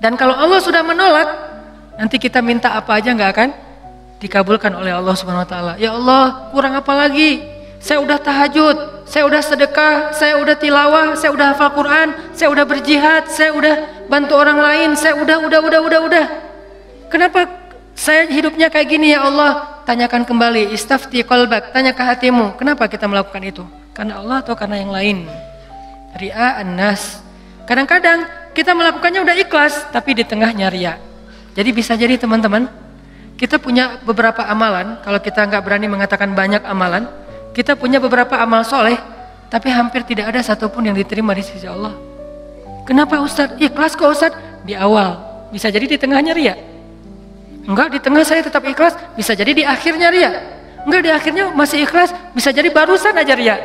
Dan kalau Allah sudah menolak, nanti kita minta apa aja nggak akan dikabulkan oleh Allah Subhanahu Wa Taala. Ya Allah, kurang apa lagi? Saya udah tahajud, saya udah sedekah, saya udah tilawah, saya udah hafal Quran, saya udah berjihad, saya udah bantu orang lain, saya udah. Kenapa saya hidupnya kayak gini ya Allah? Tanyakan kembali, istafti qalbak, tanya ke hatimu. Kenapa kita melakukan itu? Karena Allah atau karena yang lain? Ri'a an-nas. Kadang-kadang kita melakukannya udah ikhlas, tapi di tengahnya riya. Jadi bisa jadi teman-teman, kita punya beberapa amalan. Kalau kita nggak berani mengatakan banyak amalan, kita punya beberapa amal soleh, tapi hampir tidak ada satupun yang diterima di sisi Allah. Kenapa Ustadz? Ikhlas kok Ustadz? Di awal, bisa jadi di tengahnya riya. Enggak, di tengah saya tetap ikhlas, bisa jadi di akhirnya riya. Enggak, di akhirnya masih ikhlas, bisa jadi barusan aja riya.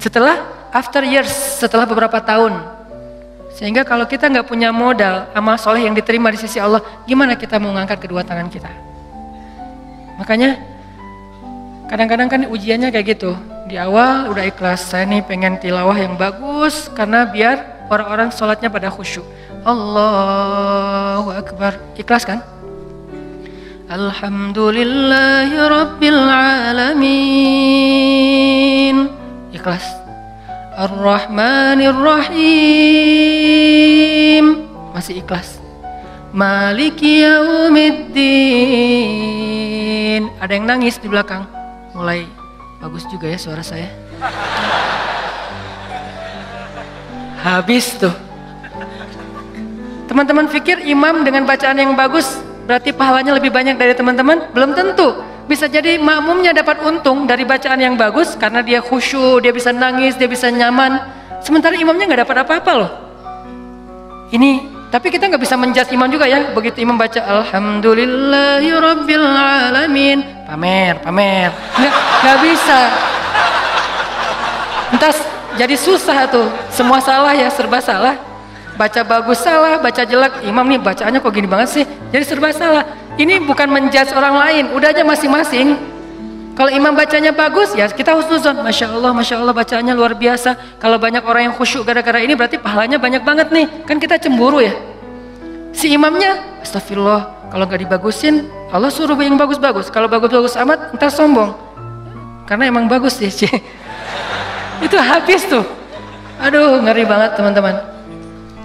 Setelah after years, setelah beberapa tahun. Sehingga kalau kita nggak punya modal amal soleh yang diterima di sisi Allah, gimana kita mau ngangkat kedua tangan kita? Makanya kadang-kadang kan ujiannya kayak gitu. Di awal udah ikhlas, saya nih pengen tilawah yang bagus karena biar orang-orang sholatnya pada khusyuk. Allahu Akbar, ikhlas kan? Alhamdulillahi Rabbil Alamin, ikhlas. Ar-Rahmanir Rahim, masih ikhlas. Maliki Yaumiddin. Ada yang nangis di belakang. Mulai bagus juga ya suara saya. Habis tuh. Teman-teman pikir imam dengan bacaan yang bagus berarti pahalanya lebih banyak dari teman-teman? Belum tentu. Bisa jadi makmumnya dapat untung dari bacaan yang bagus karena dia khusyuk, dia bisa nangis, dia bisa nyaman. Sementara imamnya nggak dapat apa-apa loh. Ini, tapi kita nggak bisa menjudge imam juga ya. Begitu imam baca Alhamdulillahi Rabbil Alamin, pamer. Nggak bisa. Entas jadi susah tuh. Semua salah ya, serba salah. Baca bagus salah, baca jelek. Imam nih bacaannya kok gini banget sih. Jadi serba salah. Ini bukan menjudge orang lain, udah aja masing-masing. Kalau imam bacanya bagus, ya kita husnuzon. Masya Allah bacaannya luar biasa. Kalau banyak orang yang khusyuk gara-gara ini berarti pahalanya banyak banget nih. Kan kita cemburu ya. Si imamnya, astagfirullah, kalau nggak dibagusin, Allah suruh yang bagus-bagus. Kalau bagus-bagus amat, ntar sombong. Karena emang bagus sih. Itu habis tuh. Aduh, ngeri banget teman-teman.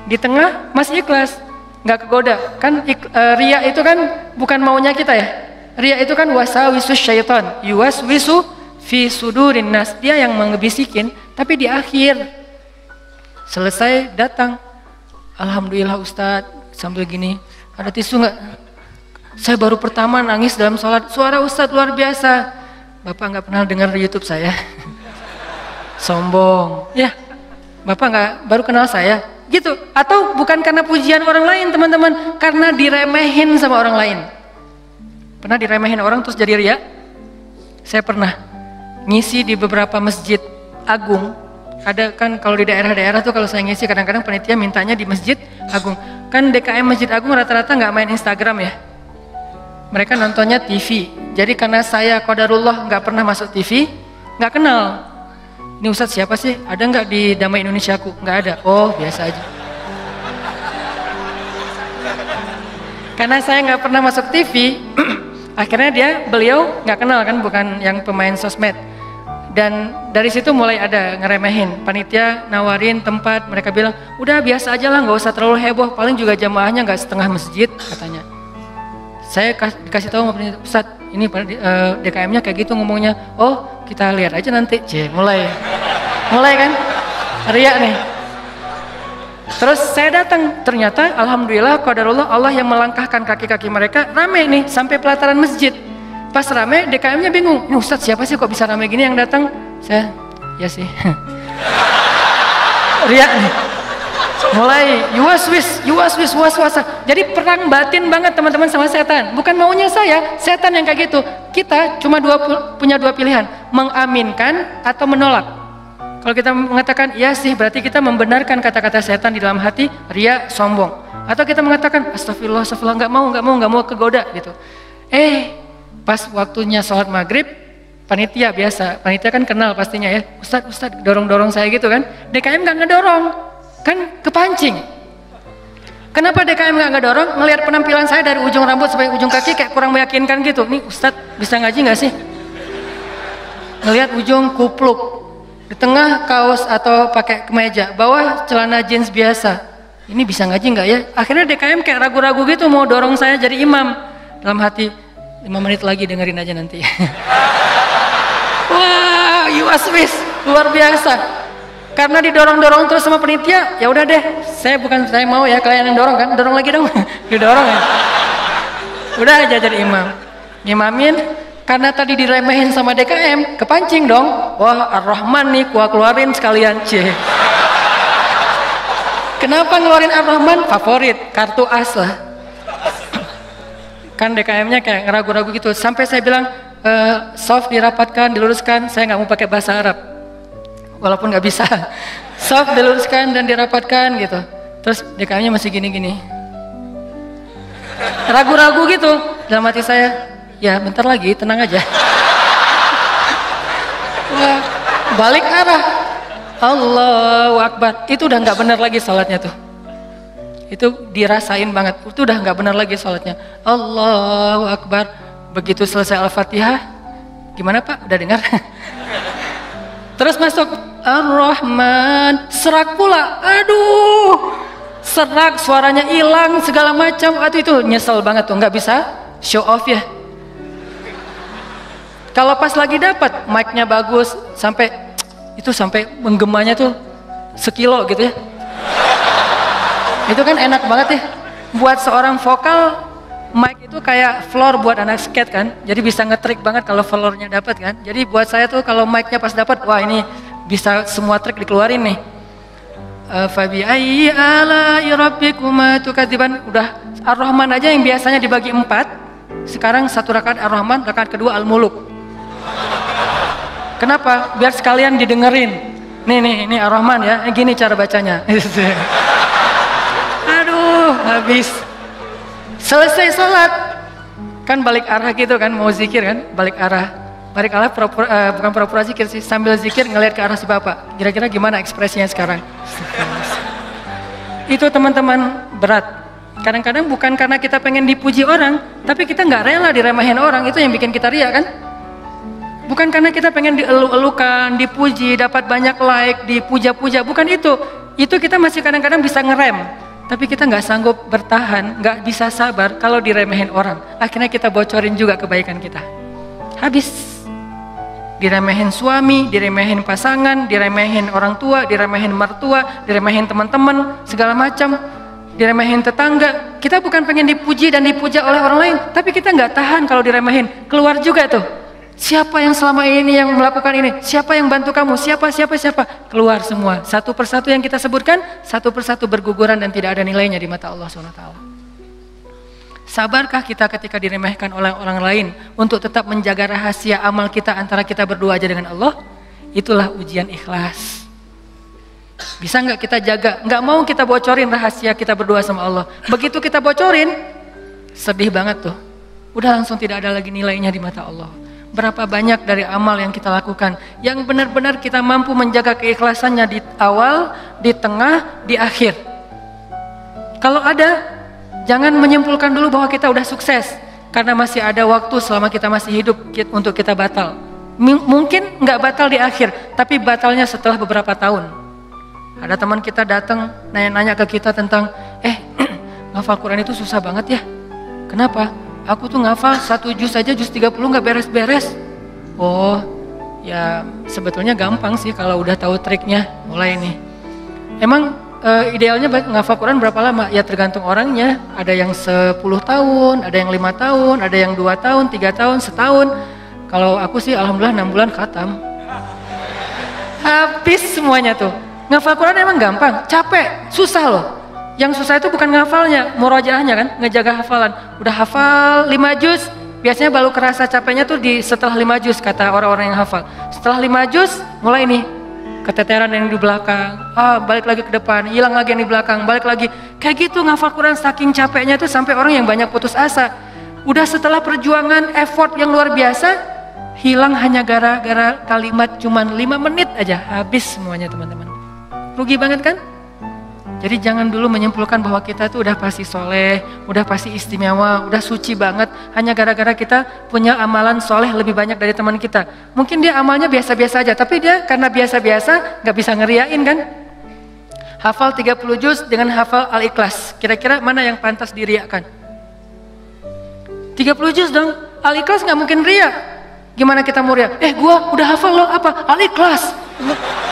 Di tengah masih ikhlas. Nggak kegoda, kan riya itu kan bukan maunya kita ya. Riya itu kan wasawisus syaitan, yuwaswisu fi sudurin nas, dia yang mengebisikin. Tapi di akhir selesai datang, alhamdulillah Ustadz, sambil gini, ada tisu nggak? Saya baru pertama nangis dalam sholat, suara Ustadz luar biasa. Bapak nggak pernah dengar di YouTube saya. Sombong, ya. Bapak nggak baru kenal saya. Gitu, atau bukan karena pujian orang lain teman-teman, karena diremehin sama orang lain. Pernah diremehin orang terus jadi riya? Saya pernah ngisi di beberapa masjid agung. Ada kan kalau di daerah-daerah tuh kalau saya ngisi kadang-kadang panitia mintanya di masjid agung. Kan DKM Masjid Agung rata-rata nggak main Instagram ya. Mereka nontonnya TV. Jadi karena saya qadarullah nggak pernah masuk TV, nggak kenal. Ini Ustadz siapa sih? Ada nggak di Damai Indonesiaku? Nggak ada. Oh biasa aja. Karena saya nggak pernah masuk TV, akhirnya beliau nggak kenal kan, bukan yang pemain sosmed. Dan dari situ mulai ada ngeremehin. Panitia nawarin tempat, mereka bilang udah biasa aja lah, nggak usah terlalu heboh. Paling juga jamaahnya nggak setengah masjid katanya. Saya dikasih tahu sama panitia, Ustadz ini DKM-nya kayak gitu ngomongnya. Oh kita lihat aja nanti. Mulai kan riya nih. Terus saya datang, ternyata alhamdulillah qadarullah Allah yang melangkahkan kaki-kaki mereka rame nih sampai pelataran masjid. Pas rame DKM-nya bingung, ini Ustadz siapa sih kok bisa rame gini yang datang? Saya, ya sih. Riya nih. Mulai yuwaswis was-wasa. Jadi perang batin banget teman-teman sama setan. Bukan maunya saya, setan yang kayak gitu. Kita cuma punya dua pilihan, mengaminkan atau menolak. Kalau kita mengatakan iya sih, berarti kita membenarkan kata-kata setan di dalam hati, riya, sombong. Atau kita mengatakan astagfirullah, nggak mau kegoda gitu. Pas waktunya sholat maghrib, panitia biasa, panitia kan kenal pastinya ya. Ustadz dorong-dorong saya gitu kan. DKM nggak ngedorong, kan kepancing. Kenapa DKM nggak dorong? Ngelihat penampilan saya dari ujung rambut sampai ujung kaki kayak kurang meyakinkan gitu. Nih Ustadz bisa ngaji nggak sih? Ngelihat ujung kupluk, di tengah kaos atau pakai kemeja, bawah celana jeans biasa. Ini bisa ngaji nggak ya? Akhirnya DKM kayak ragu-ragu gitu mau dorong saya jadi imam. Dalam hati, 5 menit lagi dengerin aja nanti. Wah, UASWIS luar biasa. Karena didorong-dorong terus sama penitia, ya udah deh, saya mau ya, kalian yang dorong kan, dorong lagi dong, didorong ya. Udah aja jadi imam, ngimamin. Karena tadi diremehin sama DKM, kepancing dong. Wah, Ar-Rahman nih, gua keluarin sekalian, cie. Kenapa ngeluarin Ar-Rahman? Favorit, kartu as lah. Kan DKM-nya kayak ragu-ragu gitu. Sampai saya bilang, soft dirapatkan, diluruskan. Saya nggak mau pakai bahasa Arab, walaupun nggak bisa. Soft diluruskan dan dirapatkan gitu. Terus DKM-nya masih gini-gini, ragu-ragu gitu. Dalam hati saya, ya bentar lagi, tenang aja. Wah, balik arah. Allahu Akbar. Itu udah nggak benar lagi sholatnya tuh. Itu dirasain banget. Itu udah nggak benar lagi sholatnya. Allahu Akbar. Begitu selesai Al-Fatihah, gimana Pak? Udah dengar? Terus masuk Ar-Rahman. Serak pula. Aduh, serak, suaranya hilang segala macam. Aduh, itu nyesel banget tuh. Nggak bisa show off ya. Kalau pas lagi dapat mic-nya bagus, sampai menggemanya tuh sekilo gitu ya. Itu kan enak banget ya. Buat seorang vokal, mic itu kayak floor buat anak skate kan. Jadi bisa ngetrik banget kalau floornya dapat kan. Jadi buat saya tuh kalau mic-nya pas dapat, wah ini bisa semua trik dikeluarin nih. Fabi ayyi ala'i rabbikuma tukadziban. Udah Ar-Rahman aja yang biasanya dibagi 4, sekarang 1 rakaat Ar-Rahman, rakaat kedua Al-Muluk. Kenapa? Biar sekalian didengerin. Nih Ar-Rahman ya, gini cara bacanya. Aduh, habis. Selesai sholat, kan balik arah gitu kan, mau zikir kan, balik arah. Balik arah bukan pura-pura zikir sih, sambil zikir ngelihat ke arah si bapak. Kira-kira gimana ekspresinya sekarang? Itu teman-teman berat. Kadang-kadang bukan karena kita pengen dipuji orang, tapi kita nggak rela diremehin orang, itu yang bikin kita riak kan? Bukan karena kita pengen dielu-elukan, dipuji, dapat banyak like, dipuja-puja, bukan itu. Itu kita masih kadang-kadang bisa ngerem, tapi kita nggak sanggup bertahan, nggak bisa sabar kalau diremehin orang. Akhirnya kita bocorin juga kebaikan kita. Habis. Diremehin suami, diremehin pasangan, diremehin orang tua, diremehin mertua, diremehin teman-teman, segala macam. Diremehin tetangga. Kita bukan pengen dipuji dan dipuja oleh orang lain, tapi kita nggak tahan kalau diremehin. Keluar juga tuh. Siapa yang selama ini yang melakukan ini? Siapa yang bantu kamu? Siapa? Keluar semua. Satu persatu yang kita sebutkan, satu persatu berguguran dan tidak ada nilainya di mata Allah SWT. Sabarkah kita ketika diremehkan oleh orang lain untuk tetap menjaga rahasia amal kita antara kita berdua aja dengan Allah? Itulah ujian ikhlas. Bisa nggak kita jaga? Nggak mau kita bocorin rahasia kita berdua sama Allah. Begitu kita bocorin, sedih banget tuh. Udah langsung tidak ada lagi nilainya di mata Allah. Berapa banyak dari amal yang kita lakukan yang benar-benar kita mampu menjaga keikhlasannya di awal, di tengah, di akhir. Kalau ada, jangan menyimpulkan dulu bahwa kita udah sukses karena masih ada waktu selama kita masih hidup untuk kita batal. Mungkin nggak batal di akhir, tapi batalnya setelah beberapa tahun. Ada teman kita datang nanya-nanya ke kita tentang, ngafal Quran itu susah banget ya. Kenapa? Aku tuh ngafal 1 juz aja, juz 30 nggak beres-beres. Oh, ya sebetulnya gampang sih kalau udah tahu triknya. Mulai nih. Emang idealnya ngafal Quran berapa lama? Ya tergantung orangnya. Ada yang 10 tahun, ada yang 5 tahun, ada yang 2 tahun, 3 tahun, setahun. Kalau aku sih alhamdulillah 6 bulan khatam. Habis semuanya tuh. Ngafal Quran emang gampang, capek, susah loh. Yang susah itu bukan ngafalnya, murojaahnya kan, ngejaga hafalan. Udah hafal 5 juz, biasanya baru kerasa capeknya tuh setelah 5 juz, kata orang-orang yang hafal. Setelah 5 juz, mulai nih, keteteran yang di belakang, balik lagi ke depan, hilang lagi yang di belakang, balik lagi. Kayak gitu ngafal Quran, saking capeknya tuh sampai orang yang banyak putus asa. Udah setelah perjuangan, effort yang luar biasa, hilang hanya gara-gara kalimat cuman 5 menit aja, habis semuanya teman-teman. Rugi banget kan? Jadi jangan dulu menyimpulkan bahwa kita tuh udah pasti soleh, udah pasti istimewa, udah suci banget. Hanya gara-gara kita punya amalan soleh lebih banyak dari teman kita. Mungkin dia amalnya biasa-biasa aja, tapi dia karena biasa-biasa gak bisa ngeriain kan. Hafal 30 juz dengan hafal Al-Ikhlas. Kira-kira mana yang pantas diriakan? 30 juz dong, Al-Ikhlas gak mungkin riak. Gimana kita mau riak? Gua udah hafal loh, apa? Al-Ikhlas.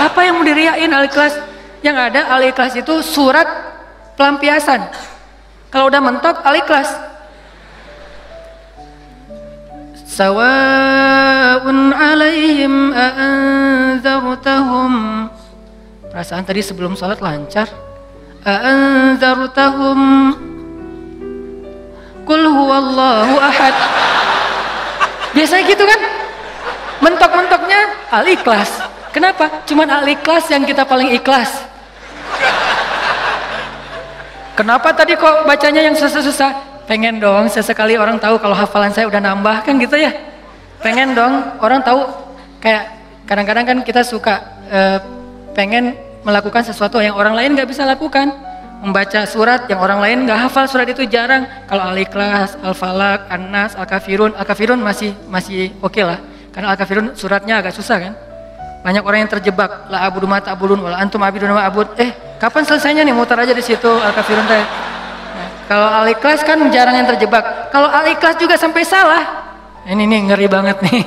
Apa yang mau diriain Al-Ikhlas? Yang ada Al-Ikhlas itu surat pelampiasan. Kalau udah mentok Al-Ikhlas. Sawa'un 'alaihim a'anzartahum. Perasaan tadi sebelum sholat lancar. A'anzartahum Qul huwallahu ahad. Biasanya gitu kan? Mentok-mentoknya Al-Ikhlas. Kenapa? Cuman Al-Ikhlas yang kita paling ikhlas. Kenapa tadi kok bacanya yang susah-susah? Pengen dong sesekali orang tahu kalau hafalan saya udah nambah kan gitu ya. Pengen dong orang tahu, kayak kadang-kadang kan kita suka pengen melakukan sesuatu yang orang lain gak bisa lakukan. Membaca surat yang orang lain gak hafal surat itu jarang. Kalau Al-Ikhlas, Al-Falaq, An-Nas, Al-Kafirun masih oke lah. Karena Al-Kafirun suratnya agak susah kan. Banyak orang yang terjebak, la abudu ma ta'budun wala antum abidun ma abud. Kapan selesainya nih? Muter aja di situ Al-Kafirun teh. Nah, kalau Al-Ikhlas kan jarang yang terjebak. Kalau Al-Ikhlas juga sampai salah. Ini nih ngeri banget nih.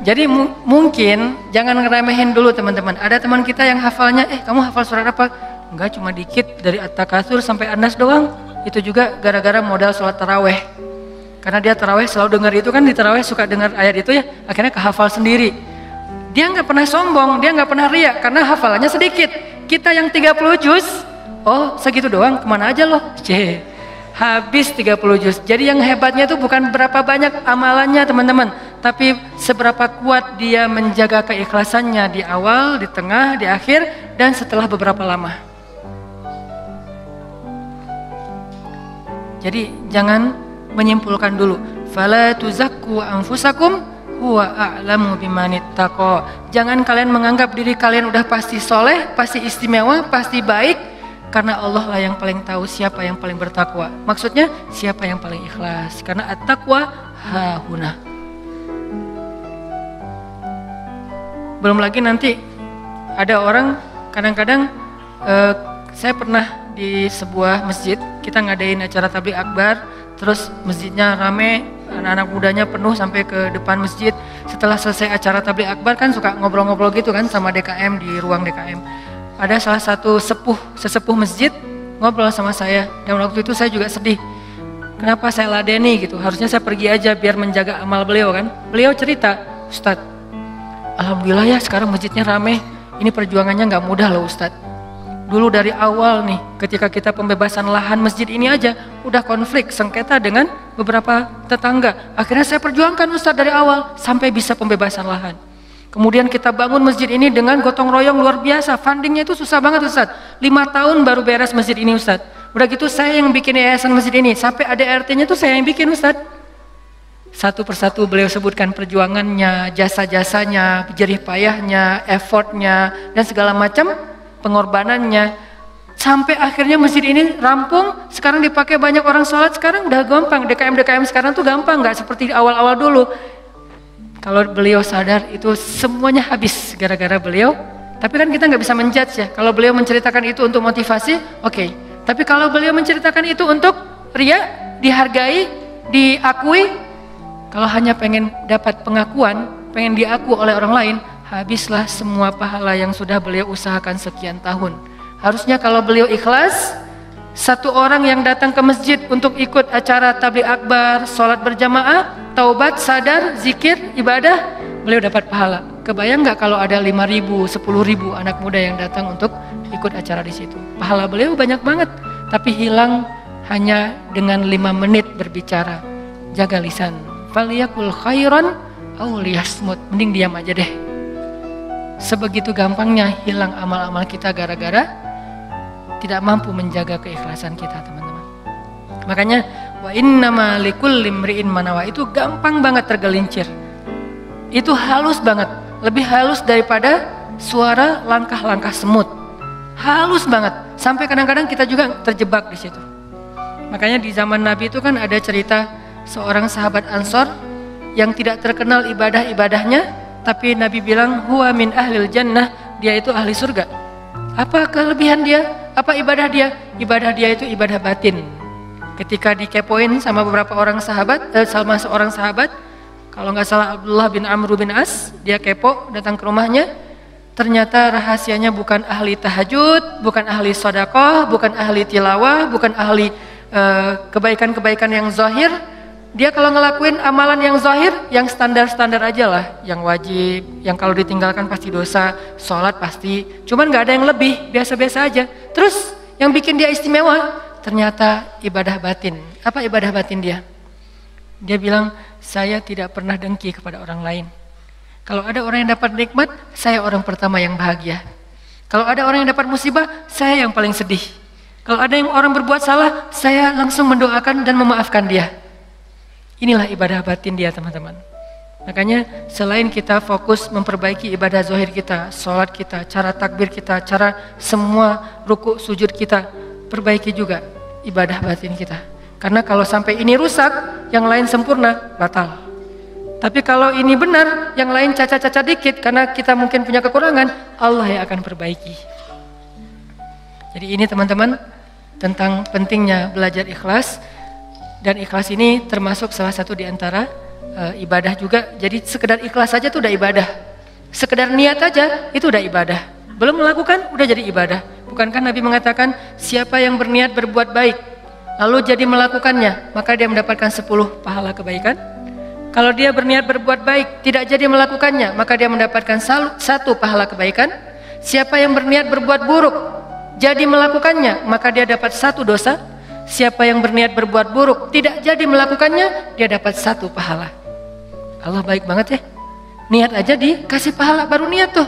Jadi mungkin jangan ngeremehin dulu teman-teman. Ada teman kita yang hafalnya, kamu hafal surat apa? Enggak, cuma dikit dari At-Takatsur sampai An-Nas doang. Itu juga gara-gara modal sholat taraweh. Karena dia taraweh selalu dengar itu kan, di taraweh suka dengar ayat itu ya, akhirnya kehafal sendiri. Dia nggak pernah sombong, dia nggak pernah riak karena hafalannya sedikit. Kita yang 30 juz, segitu doang, kemana aja loh? Habis 30 juz. Jadi yang hebatnya itu bukan berapa banyak amalannya teman-teman, tapi seberapa kuat dia menjaga keikhlasannya di awal, di tengah, di akhir, dan setelah beberapa lama. Jadi jangan menyimpulkan dulu. Fala tuzakku anfusakum huwa a'lamu bimanittaqo. Jangan kalian menganggap diri kalian udah pasti soleh, pasti istimewa, pasti baik, karena Allah lah yang paling tahu siapa yang paling bertakwa. Maksudnya siapa yang paling ikhlas, karena at-taqwa hahuna. Belum lagi nanti ada orang kadang-kadang saya pernah di sebuah masjid, kita ngadain acara tabligh akbar, terus masjidnya rame, anak-anak mudanya penuh sampai ke depan masjid. Setelah selesai acara tabligh akbar kan suka ngobrol-ngobrol gitu kan sama DKM di ruang DKM. Ada salah satu sesepuh masjid ngobrol sama saya, dan waktu itu saya juga sedih. Kenapa saya ladeni gitu? Harusnya saya pergi aja biar menjaga amal beliau kan. Beliau cerita, Ustadz, alhamdulillah ya sekarang masjidnya rame. Ini perjuangannya nggak mudah loh Ustadz. Dulu dari awal nih, ketika kita pembebasan lahan masjid ini aja, udah konflik, sengketa dengan beberapa tetangga. Akhirnya saya perjuangkan Ustadz dari awal, sampai bisa pembebasan lahan. Kemudian kita bangun masjid ini dengan gotong royong luar biasa, fundingnya itu susah banget Ustadz. 5 tahun baru beres masjid ini Ustadz. Udah gitu saya yang bikin yayasan masjid ini, sampai ada RT-nya tuh saya yang bikin Ustadz. Satu persatu beliau sebutkan perjuangannya, jasa-jasanya, jerih payahnya, effortnya, dan segala macam pengorbanannya, sampai akhirnya masjid ini rampung. Sekarang dipakai banyak orang sholat. Sekarang udah gampang, DKM sekarang tuh gampang, nggak seperti awal-awal dulu. Kalau beliau sadar itu semuanya habis gara-gara beliau. Tapi kan kita nggak bisa menjudge ya. Kalau beliau menceritakan itu untuk motivasi, oke. Tapi kalau beliau menceritakan itu untuk ria, dihargai, diakui, kalau hanya pengen dapat pengakuan, pengen diaku oleh orang lain, habislah semua pahala yang sudah beliau usahakan sekian tahun. Harusnya kalau beliau ikhlas, satu orang yang datang ke masjid untuk ikut acara tabligh akbar, sholat berjamaah, taubat, sadar, zikir, ibadah, beliau dapat pahala. Kebayang nggak kalau ada 5.000, 10.000 anak muda yang datang untuk ikut acara di situ? Pahala beliau banyak banget, tapi hilang hanya dengan 5 menit berbicara. Jaga lisan. Faliyakul khairan aw liyasmut. Mending diam aja deh. Sebegitu gampangnya hilang amal-amal kita gara-gara tidak mampu menjaga keikhlasan kita, teman-teman. Makanya wa innama likulli imri'in manawa, itu gampang banget tergelincir. Itu halus banget, lebih halus daripada suara langkah-langkah semut. Halus banget. Sampai kadang-kadang kita juga terjebak di situ. Makanya di zaman Nabi itu kan ada cerita seorang sahabat Ansor yang tidak terkenal ibadah-ibadahnya, tapi Nabi bilang huwa min ahlil jannah, dia itu ahli surga. Apa kelebihan dia? Apa ibadah dia? Ibadah dia itu ibadah batin. Ketika dikepoin sama beberapa orang sahabat, sama seorang sahabat, kalau nggak salah Abdullah bin Amr bin As, dia kepo datang ke rumahnya. Ternyata rahasianya bukan ahli tahajud, bukan ahli sedekah, bukan ahli tilawah, bukan ahli kebaikan-kebaikan yang zahir. Dia kalau ngelakuin amalan yang zahir, yang standar-standar aja lah, yang wajib, yang kalau ditinggalkan pasti dosa, sholat pasti, cuman nggak ada yang lebih, biasa-biasa aja. Terus yang bikin dia istimewa, ternyata ibadah batin. Apa ibadah batin dia? Dia bilang, saya tidak pernah dengki kepada orang lain. Kalau ada orang yang dapat nikmat, saya orang pertama yang bahagia. Kalau ada orang yang dapat musibah, saya yang paling sedih. Kalau ada yang orang berbuat salah, saya langsung mendoakan dan memaafkan dia. Inilah ibadah batin dia, teman-teman. Makanya selain kita fokus memperbaiki ibadah zahir kita, sholat kita, cara takbir kita, cara semua ruku sujud kita, perbaiki juga ibadah batin kita. Karena kalau sampai ini rusak, yang lain sempurna, batal. Tapi kalau ini benar, yang lain cacat-cacat dikit, karena kita mungkin punya kekurangan, Allah yang akan perbaiki. Jadi ini teman-teman, tentang pentingnya belajar ikhlas. Dan ikhlas ini termasuk salah satu di antara ibadah juga. Jadi sekedar ikhlas saja itu udah ibadah. Sekedar niat aja itu udah ibadah. Belum melakukan udah jadi ibadah. Bukankah Nabi mengatakan siapa yang berniat berbuat baik lalu jadi melakukannya, maka dia mendapatkan 10 pahala kebaikan. Kalau dia berniat berbuat baik tidak jadi melakukannya, maka dia mendapatkan 1 pahala kebaikan. Siapa yang berniat berbuat buruk jadi melakukannya, maka dia dapat 1 dosa. Siapa yang berniat berbuat buruk tidak jadi melakukannya, dia dapat 1 pahala. Allah baik banget ya. Niat aja dikasih pahala, baru niat tuh.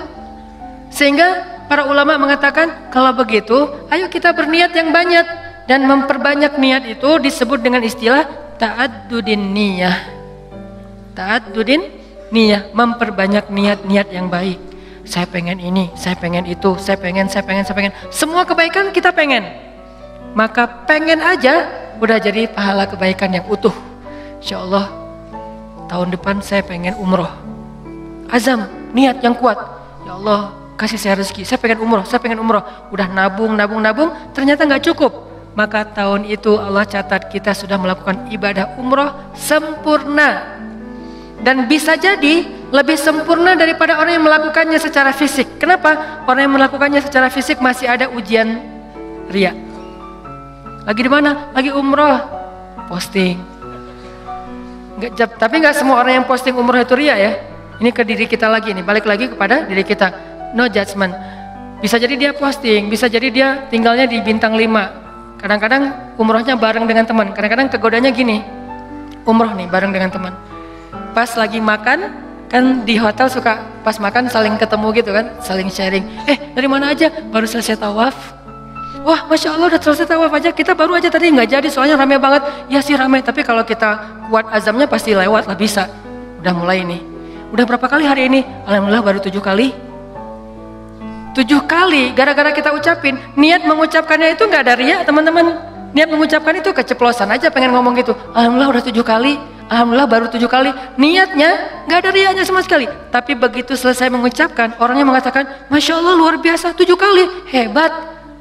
Sehingga para ulama mengatakan kalau begitu ayo kita berniat yang banyak. Dan memperbanyak niat itu disebut dengan istilah ta'addudin niyah. Ta'addudin niyah, memperbanyak niat-niat yang baik. Saya pengen ini, saya pengen itu, saya pengen. Semua kebaikan kita pengen. Maka pengen aja udah jadi pahala kebaikan yang utuh. Insya Allah tahun depan saya pengen umroh. Azam, niat yang kuat. Ya Allah kasih saya rezeki, saya pengen umroh. Udah nabung, ternyata nggak cukup. Maka tahun itu Allah catat kita sudah melakukan ibadah umroh sempurna. Dan bisa jadi lebih sempurna daripada orang yang melakukannya secara fisik. Kenapa? Orang yang melakukannya secara fisik masih ada ujian riya. Lagi di mana? Lagi umroh, posting. Tapi nggak semua orang yang posting umroh itu riya ya. Ini ke diri kita lagi nih, balik lagi kepada diri kita. No judgment. Bisa jadi dia posting, bisa jadi dia tinggalnya di bintang 5. Kadang-kadang umrohnya bareng dengan teman. Kadang-kadang kegodanya gini, umroh nih bareng dengan teman. Pas lagi makan, kan di hotel suka pas makan saling ketemu gitu kan, saling sharing. Dari mana aja? Baru selesai tawaf. Wah, Masya Allah udah selesai tawaf aja. Kita baru aja tadi nggak jadi soalnya rame banget. Ya sih rame, tapi kalau kita kuat azamnya pasti lewat lah, bisa. Udah mulai nih. Udah berapa kali hari ini? Alhamdulillah baru 7 kali. 7 kali gara-gara kita ucapin. Niat mengucapkannya itu nggak ada riya teman-teman. Niat mengucapkan itu keceplosan aja pengen ngomong gitu. Alhamdulillah udah 7 kali. Alhamdulillah baru 7 kali. Niatnya nggak ada riyanya sama sekali. Tapi begitu selesai mengucapkan, orangnya mengatakan, Masya Allah luar biasa 7 kali. Hebat.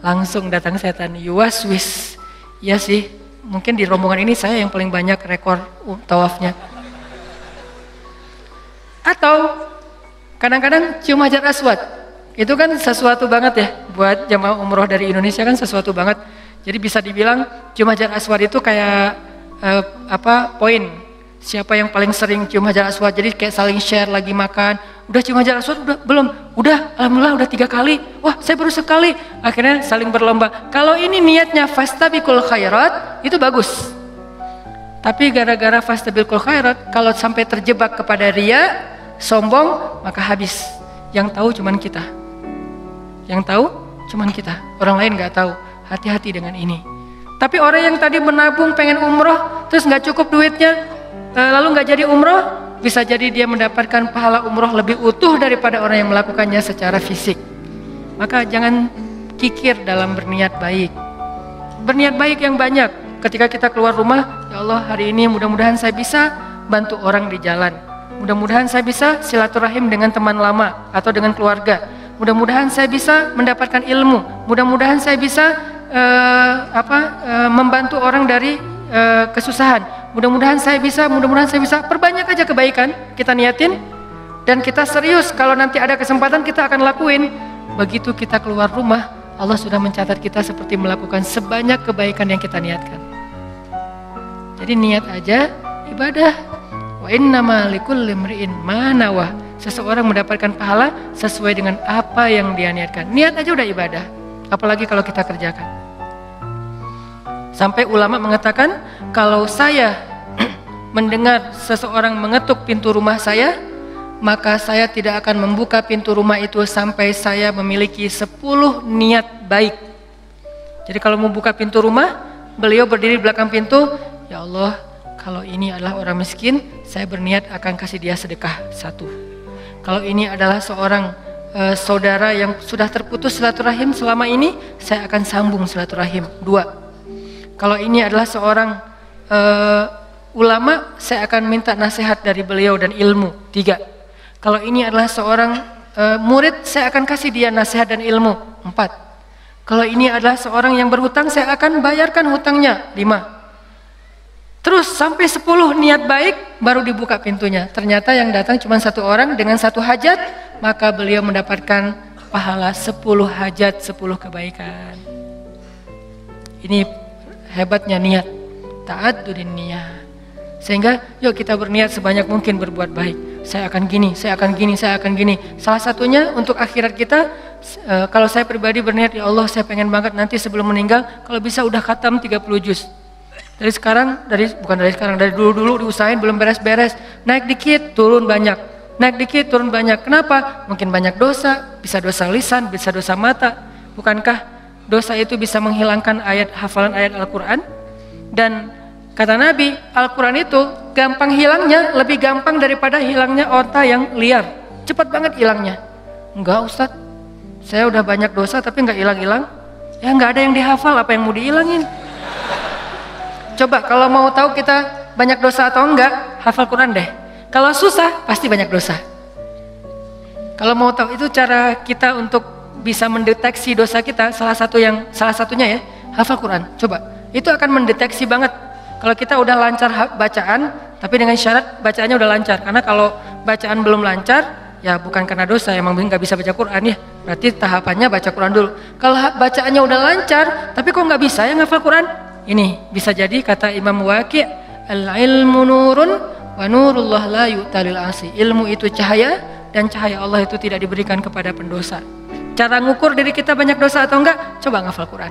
Langsung datang setan. Yuwaswis. Ya sih. Mungkin di rombongan ini saya yang paling banyak rekor tawafnya. Atau kadang-kadang cium hajar aswad. Itu kan sesuatu banget ya buat jamaah umroh dari Indonesia, kan sesuatu banget. Jadi bisa dibilang cium hajar aswad itu kayak poin. Siapa yang paling sering cium hajar aswad, jadi kayak saling share lagi makan. Udah cium hajar aswad? Udah? Belum? Udah, alhamdulillah udah 3 kali. Wah saya baru sekali. Akhirnya saling berlomba. Kalau ini niatnya fastabiqul khairat, itu bagus. Tapi gara-gara fastabiqul khairat, kalau sampai terjebak kepada riya, sombong, maka habis. Yang tahu cuman kita. Yang tahu cuman kita, orang lain nggak tahu. Hati-hati dengan ini. Tapi orang yang tadi menabung pengen umroh, terus nggak cukup duitnya, lalu nggak jadi umroh, bisa jadi dia mendapatkan pahala umroh lebih utuh daripada orang yang melakukannya secara fisik. Maka jangan kikir dalam berniat baik. Berniat baik yang banyak. Ketika kita keluar rumah, ya Allah hari ini mudah-mudahan saya bisa bantu orang di jalan. Mudah-mudahan saya bisa silaturahim dengan teman lama atau dengan keluarga. Mudah-mudahan saya bisa mendapatkan ilmu. Mudah-mudahan saya bisa membantu orang dari kesusahan. Mudah-mudahan saya bisa. Perbanyak aja kebaikan kita niatin dan kita serius. Kalau nanti ada kesempatan kita akan lakuin. Begitu kita keluar rumah, Allah sudah mencatat kita seperti melakukan sebanyak kebaikan yang kita niatkan. Jadi niat aja ibadah. Wa innama likulli imri'in ma nawah. Seseorang mendapatkan pahala sesuai dengan apa yang dia niatkan. Niat aja udah ibadah. Apalagi kalau kita kerjakan. Sampai ulama mengatakan, kalau saya mendengar seseorang mengetuk pintu rumah saya, maka saya tidak akan membuka pintu rumah itu sampai saya memiliki 10 niat baik. Jadi kalau mau buka pintu rumah, beliau berdiri di belakang pintu, ya Allah, kalau ini adalah orang miskin, saya berniat akan kasih dia sedekah 1. Kalau ini adalah seorang saudara yang sudah terputus silaturahim selama ini, saya akan sambung silaturahim 2. Kalau ini adalah seorang ulama, saya akan minta nasihat dari beliau dan ilmu 3. Kalau ini adalah seorang murid, saya akan kasih dia nasihat dan ilmu 4. Kalau ini adalah seorang yang berhutang, saya akan bayarkan hutangnya 5. Terus sampai 10 niat baik baru dibuka pintunya. Ternyata yang datang cuma 1 orang dengan 1 hajat, maka beliau mendapatkan pahala 10 hajat, 10 kebaikan. Ini hebatnya niat, ta'addudin niyah. Sehingga yuk kita berniat sebanyak mungkin berbuat baik. Saya akan gini, saya akan gini, saya akan gini. Salah satunya untuk akhirat kita, kalau saya pribadi berniat, ya Allah saya pengen banget nanti sebelum meninggal, kalau bisa udah khatam 30 juz. Dari dulu diusahain belum beres-beres. Naik dikit, turun banyak. Naik dikit, turun banyak. Kenapa? Mungkin banyak dosa, bisa dosa lisan, bisa dosa mata. Bukankah dosa itu bisa menghilangkan hafalan ayat Al-Quran? Dan kata Nabi, Al-Quran itu gampang hilangnya, lebih gampang daripada hilangnya onta yang liar. Cepat banget hilangnya. Enggak Ustadz, saya udah banyak dosa tapi enggak hilang-hilang. Ya enggak ada yang dihafal, apa yang mau dihilangin? Coba kalau mau tahu kita banyak dosa atau enggak, hafal Quran deh. Kalau susah, pasti banyak dosa. Kalau mau tahu itu cara kita untuk bisa mendeteksi dosa kita, salah satunya ya, hafal Quran. Coba, itu akan mendeteksi banget. Kalau kita udah lancar bacaan, tapi dengan syarat bacaannya udah lancar. Karena kalau bacaan belum lancar, ya bukan karena dosa, emang nggak bisa baca Quran ya. Berarti tahapannya baca Quran dulu. Kalau bacaannya udah lancar, tapi kok nggak bisa ya ngafal Quran? Ini bisa jadi kata Imam Waqi', al-ilmu nurun wa nurullah la yu'talil asi. Ilmu itu cahaya dan cahaya Allah itu tidak diberikan kepada pendosa. Cara ngukur diri kita banyak dosa atau enggak? Coba ngafal Quran.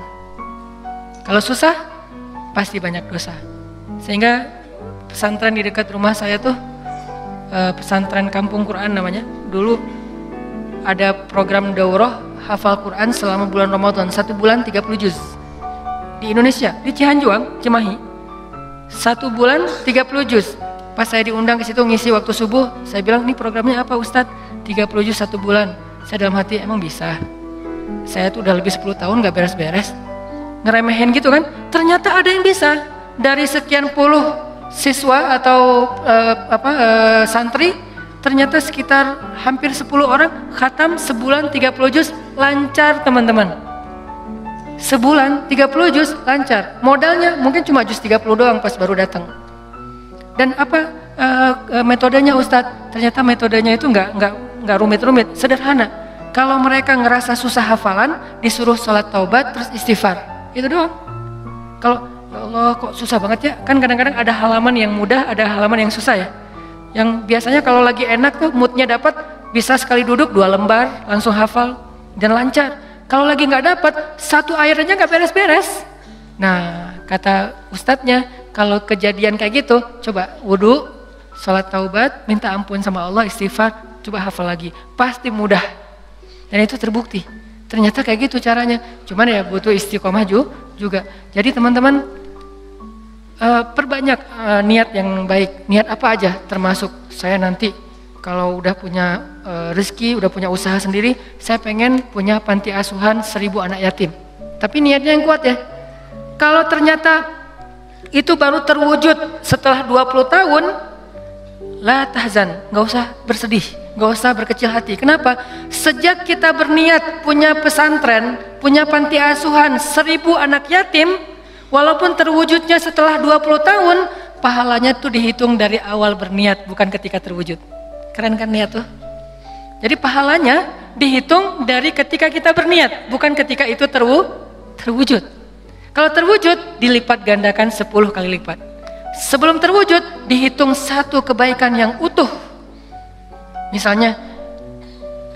Kalau susah, pasti banyak dosa. Sehingga pesantren di dekat rumah saya tuh pesantren Kampung Quran namanya. Dulu ada program daurah hafal Quran selama bulan Ramadan, 1 bulan 30 juz. Di Indonesia, di Cihanjuang, Cimahi. 1 bulan 30 juz. Pas saya diundang ke situ ngisi waktu subuh, saya bilang, "Ini programnya apa Ustadz?" 30 juz 1 bulan. Saya dalam hati, emang bisa? Saya tuh udah lebih 10 tahun gak beres-beres. Ngeremehin gitu kan? Ternyata ada yang bisa. Dari sekian puluh siswa atau santri, ternyata sekitar hampir 10 orang khatam sebulan 30 juz lancar teman-teman. Sebulan 30 juz lancar. Modalnya mungkin cuma juz 30 doang pas baru datang. Dan apa metodenya Ustadz? Ternyata metodenya itu nggak rumit-rumit, sederhana. Kalau mereka ngerasa susah hafalan, disuruh sholat taubat terus istighfar. Itu doang. Kalau ya Allah kok susah banget ya? Kan kadang-kadang ada halaman yang mudah, ada halaman yang susah ya. Yang biasanya kalau lagi enak tuh moodnya dapat, bisa sekali duduk 2 lembar langsung hafal dan lancar. Kalau lagi nggak dapat, 1 ayat aja nggak beres-beres. Nah, kata ustadznya, kalau kejadian kayak gitu, coba wudu, sholat taubat, minta ampun sama Allah, istighfar, coba hafal lagi. Pasti mudah. Dan itu terbukti. Ternyata kayak gitu caranya. Cuman ya butuh istiqomah juga. Jadi teman-teman, perbanyak niat yang baik. Niat apa aja, termasuk saya nanti kalau udah punya rezeki, udah punya usaha sendiri, saya pengen punya panti asuhan 1000 anak yatim. Tapi niatnya yang kuat ya. Kalau ternyata itu baru terwujud setelah 20 tahun, la tahzan, nggak usah bersedih, nggak usah berkecil hati. Kenapa? Sejak kita berniat punya pesantren, punya panti asuhan 1000 anak yatim, walaupun terwujudnya setelah 20 tahun, pahalanya tuh dihitung dari awal berniat, bukan ketika terwujud. Keren kan niat tuh? Jadi pahalanya dihitung dari ketika kita berniat, bukan ketika itu terwujud. Kalau terwujud, dilipat gandakan 10 kali lipat. Sebelum terwujud, dihitung satu kebaikan yang utuh. Misalnya,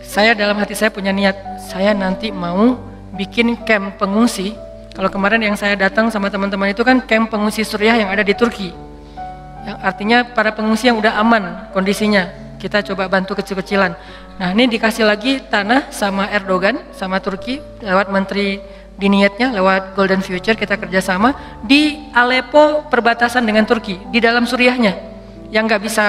saya dalam hati saya punya niat, saya nanti mau bikin camp pengungsi. Kalau kemarin yang saya datang sama teman-teman itu kan camp pengungsi Suriah yang ada di Turki. Yang artinya para pengungsi yang udah aman kondisinya. Kita coba bantu kecil-kecilan. Nah ini dikasih lagi tanah sama Erdogan, sama Turki, lewat menteri diniatnya, lewat Golden Future kita kerjasama di Aleppo perbatasan dengan Turki, di dalam Suriahnya. Yang nggak bisa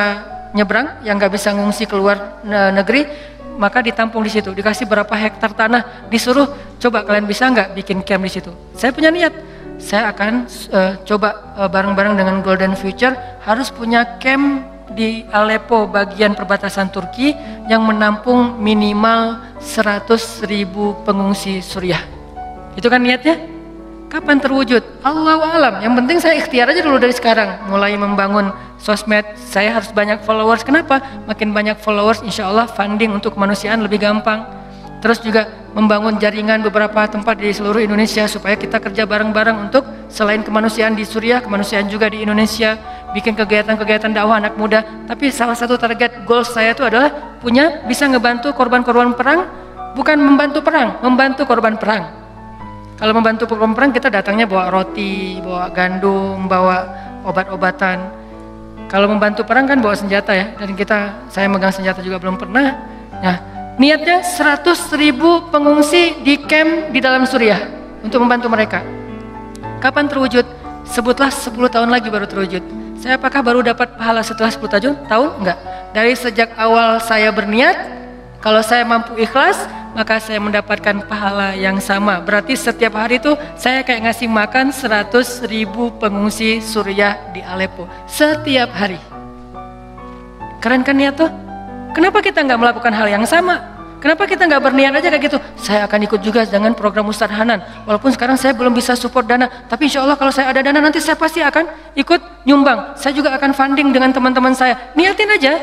nyebrang, yang nggak bisa ngungsi keluar negeri, maka ditampung di situ. Dikasih berapa hektar tanah, disuruh coba kalian bisa nggak bikin camp di situ. Saya punya niat, saya akan coba bareng-bareng dengan Golden Future harus punya camp di Aleppo bagian perbatasan Turki yang menampung minimal 100.000 pengungsi Suriah. Itu kan niatnya. Kapan terwujud? Allahu a'lam. Yang penting saya ikhtiar aja dulu dari sekarang. Mulai membangun sosmed, saya harus banyak followers. Kenapa? Makin banyak followers, insya Allah funding untuk kemanusiaan lebih gampang. Terus juga membangun jaringan beberapa tempat di seluruh Indonesia supaya kita kerja bareng-bareng untuk selain kemanusiaan di Suriah, kemanusiaan juga di Indonesia, bikin kegiatan-kegiatan dakwah anak muda. Tapi salah satu target goals saya itu adalah bisa ngebantu korban-korban perang, bukan membantu perang, membantu korban perang. Kalau membantu korban perang kita datangnya bawa roti, bawa gandum, bawa obat-obatan. Kalau membantu perang kan bawa senjata ya, dan saya megang senjata juga belum pernah. Nah, niatnya 100.000 pengungsi di camp di dalam Suriah untuk membantu mereka. Kapan terwujud? Sebutlah 10 tahun lagi baru terwujud. Saya apakah baru dapat pahala setelah 10 tahun? Enggak. Dari sejak awal saya berniat, kalau saya mampu ikhlas, maka saya mendapatkan pahala yang sama. Berarti setiap hari itu saya kayak ngasih makan 100.000 pengungsi Suriah di Aleppo. Setiap hari. Keren kan niat tuh? Kenapa kita nggak melakukan hal yang sama? Kenapa kita nggak berniat aja kayak gitu? Saya akan ikut juga dengan program Ustadz Hanan. Walaupun sekarang saya belum bisa support dana, tapi insya Allah kalau saya ada dana nanti saya pasti akan ikut nyumbang. Saya juga akan funding dengan teman-teman saya. Niatin aja.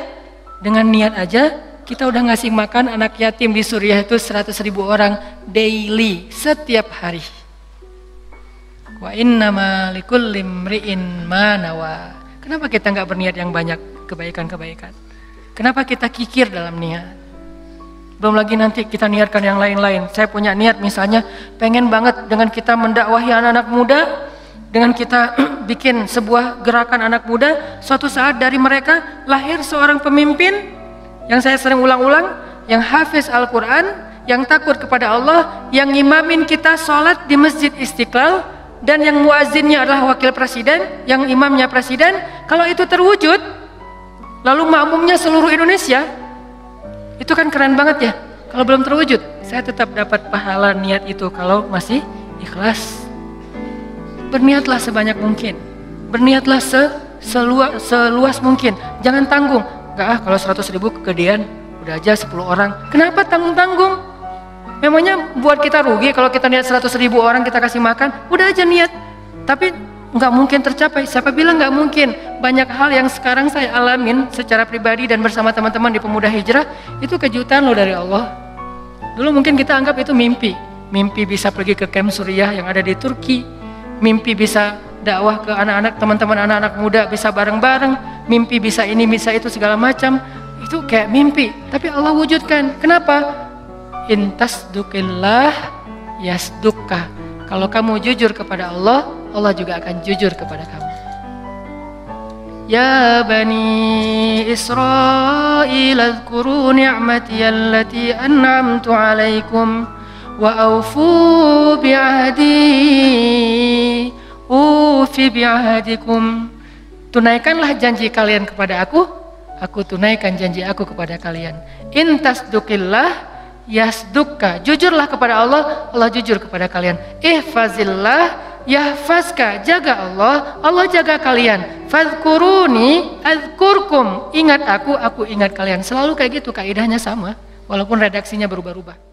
Dengan niat aja, kita udah ngasih makan anak yatim di Suriah itu 100.000 orang daily, setiap hari. Wa innama likulli imri'in ma nawa. Kenapa kita nggak berniat yang banyak kebaikan-kebaikan? Kenapa kita kikir dalam niat? Belum lagi nanti kita niatkan yang lain-lain. Saya punya niat misalnya pengen banget dengan kita mendakwahi anak-anak muda, dengan kita bikin sebuah gerakan anak muda, suatu saat dari mereka lahir seorang pemimpin yang saya sering ulang-ulang, yang hafiz Al-Quran, yang takut kepada Allah, yang imamin kita sholat di Masjid Istiqlal, dan yang muazzinnya adalah wakil presiden, yang imamnya presiden. Kalau itu terwujud, lalu makmumnya seluruh Indonesia, itu kan keren banget ya. Kalau belum terwujud, saya tetap dapat pahala niat itu kalau masih ikhlas. Berniatlah sebanyak mungkin, berniatlah seluas mungkin. Jangan tanggung. Enggak kalau 100.000 kegedean, udah aja 10 orang. Kenapa tanggung-tanggung? Memangnya buat kita rugi kalau kita niat 100.000 orang kita kasih makan? Udah aja niat. Tapi nggak mungkin tercapai. Siapa bilang nggak mungkin? Banyak hal yang sekarang saya alamin secara pribadi dan bersama teman-teman di Pemuda Hijrah, itu kejutan loh dari Allah. Dulu mungkin kita anggap itu mimpi. Mimpi bisa pergi ke camp Suriah yang ada di Turki. Mimpi bisa dakwah ke anak-anak, teman-teman anak-anak muda bisa bareng-bareng. Mimpi bisa ini, bisa itu, segala macam. Itu kayak mimpi. Tapi Allah wujudkan. Kenapa? Intasdukillah yasdukka. Kalau kamu jujur kepada Allah, Allah juga akan jujur kepada kamu. Ya Bani Israil adhkuru ni'mati allati an'amtu alaikum wa awfu bi'ahdi ufi bi'ahdikum. Tunaikanlah janji kalian kepada aku aku tunaikan janji aku kepada kalian. In tasdukillah yasdukka, jujurlah kepada Allah, Allah jujur kepada kalian. Ihfazillah yahfazka, jaga Allah, Allah jaga kalian. Fadhkuruni adzkurkum, ingat aku ingat kalian. Selalu kayak gitu, kaidahnya sama, walaupun redaksinya berubah-ubah.